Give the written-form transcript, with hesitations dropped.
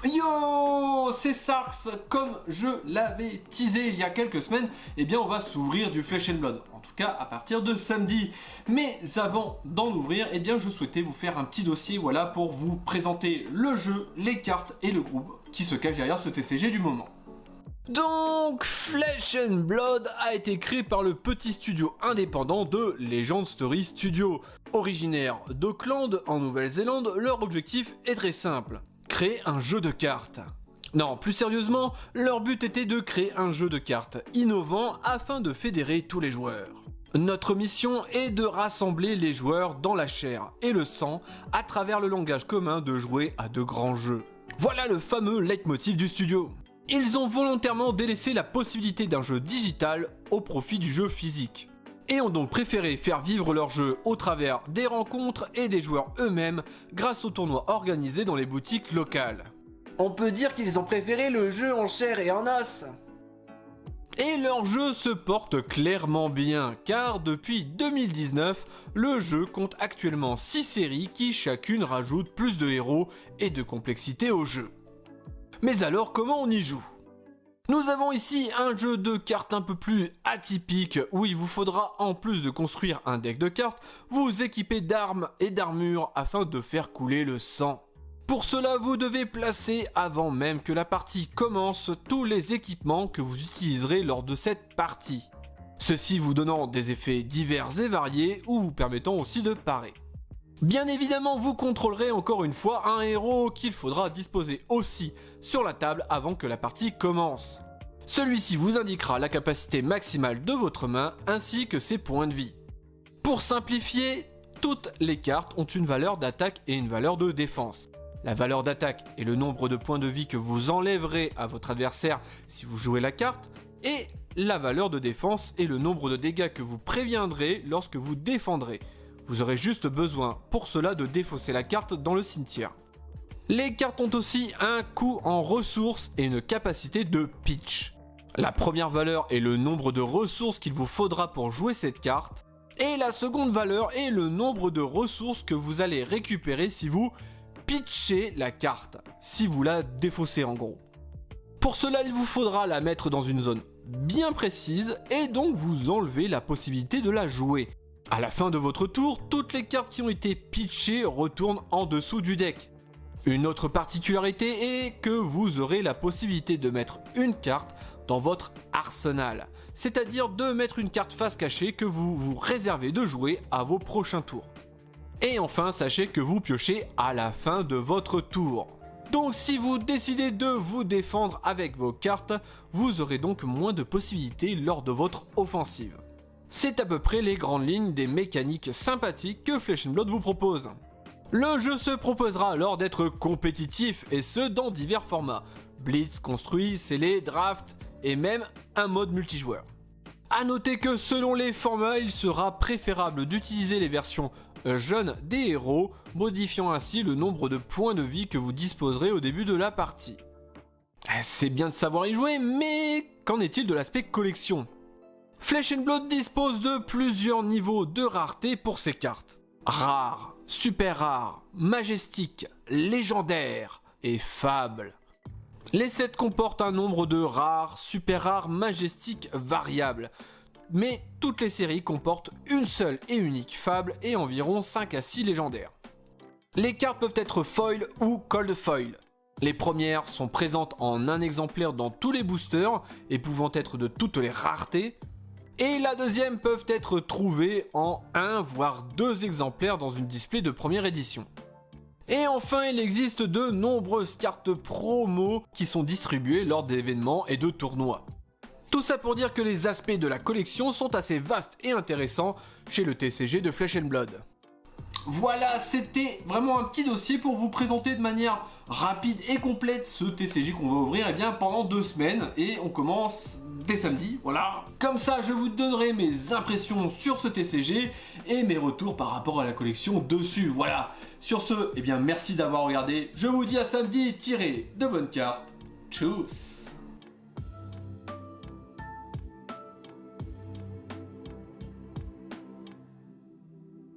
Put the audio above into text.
Yo, c'est Sars. Comme je l'avais teasé il y a quelques semaines, eh bien on va s'ouvrir du Flesh and Blood, en tout cas à partir de samedi. Mais avant d'en ouvrir, eh bien je souhaitais vous faire un petit dossier, voilà, pour vous présenter le jeu, les cartes et le groupe qui se cache derrière ce TCG du moment. Donc, Flesh and Blood a été créé par le petit studio indépendant de Legend Story Studio. Originaire d'Auckland, en Nouvelle-Zélande, leur objectif est très simple: créer un jeu de cartes. Non, plus sérieusement, leur but était de créer un jeu de cartes innovant afin de fédérer tous les joueurs. Notre mission est de rassembler les joueurs dans la chair et le sang à travers le langage commun de jouer à de grands jeux. Voilà le fameux leitmotiv du studio. Ils ont volontairement délaissé la possibilité d'un jeu digital au profit du jeu physique, et ont donc préféré faire vivre leur jeu au travers des rencontres et des joueurs eux-mêmes grâce aux tournois organisés dans les boutiques locales. On peut dire qu'ils ont préféré le jeu en chair et en os. Et leur jeu se porte clairement bien, car depuis 2019, le jeu compte actuellement 6 séries qui chacune rajoute plus de héros et de complexité au jeu. Mais alors, comment on y joue ? Nous avons ici un jeu de cartes un peu plus atypique, où il vous faudra, en plus de construire un deck de cartes, vous équiper d'armes et d'armures afin de faire couler le sang. Pour cela, vous devez placer, avant même que la partie commence, tous les équipements que vous utiliserez lors de cette partie. Ceci vous donnant des effets divers et variés, ou vous permettant aussi de parer. Bien évidemment, vous contrôlerez encore une fois un héros qu'il faudra disposer aussi sur la table avant que la partie commence. Celui-ci vous indiquera la capacité maximale de votre main ainsi que ses points de vie. Pour simplifier, toutes les cartes ont une valeur d'attaque et une valeur de défense. La valeur d'attaque est le nombre de points de vie que vous enlèverez à votre adversaire si vous jouez la carte, et la valeur de défense est le nombre de dégâts que vous préviendrez lorsque vous défendrez. Vous aurez juste besoin pour cela de défausser la carte dans le cimetière. Les cartes ont aussi un coût en ressources et une capacité de pitch. La première valeur est le nombre de ressources qu'il vous faudra pour jouer cette carte, et la seconde valeur est le nombre de ressources que vous allez récupérer si vous pitchez la carte, si vous la défaussez en gros. Pour cela, il vous faudra la mettre dans une zone bien précise et donc vous enlevez la possibilité de la jouer. À la fin de votre tour, toutes les cartes qui ont été pitchées retournent en dessous du deck. Une autre particularité est que vous aurez la possibilité de mettre une carte dans votre arsenal, c'est-à-dire de mettre une carte face cachée que vous vous réservez de jouer à vos prochains tours. Et enfin, sachez que vous piochez à la fin de votre tour. Donc si vous décidez de vous défendre avec vos cartes, vous aurez donc moins de possibilités lors de votre offensive. C'est à peu près les grandes lignes des mécaniques sympathiques que Flesh and Blood vous propose. Le jeu se proposera alors d'être compétitif, et ce dans divers formats: Blitz, construit, scellé, draft et même un mode multijoueur. A noter que selon les formats, il sera préférable d'utiliser les versions jeunes des héros, modifiant ainsi le nombre de points de vie que vous disposerez au début de la partie. C'est bien de savoir y jouer, mais qu'en est-il de l'aspect collection ? Flesh and Blood dispose de plusieurs niveaux de rareté pour ses cartes. Rare, super rare, majestique, légendaire et fable. Les sets comportent un nombre de rares, super rares, majestiques variables. Mais toutes les séries comportent une seule et unique fable et environ 5 à 6 légendaires. Les cartes peuvent être foil ou cold foil. Les premières sont présentes en un exemplaire dans tous les boosters et pouvant être de toutes les raretés. Et la deuxième peuvent être trouvées en 1 voire 2 exemplaires dans une display de première édition. Et enfin, il existe de nombreuses cartes promo qui sont distribuées lors d'événements et de tournois. Tout ça pour dire que les aspects de la collection sont assez vastes et intéressants chez le TCG de Flesh and Blood. Voilà, c'était vraiment un petit dossier pour vous présenter de manière rapide et complète ce TCG qu'on va ouvrir pendant 2 semaines, et on commence dès samedi, voilà. Comme ça, je vous donnerai mes impressions sur ce TCG et mes retours par rapport à la collection dessus, voilà. Sur ce, merci d'avoir regardé, je vous dis à samedi, tirez de bonnes cartes, tchuss.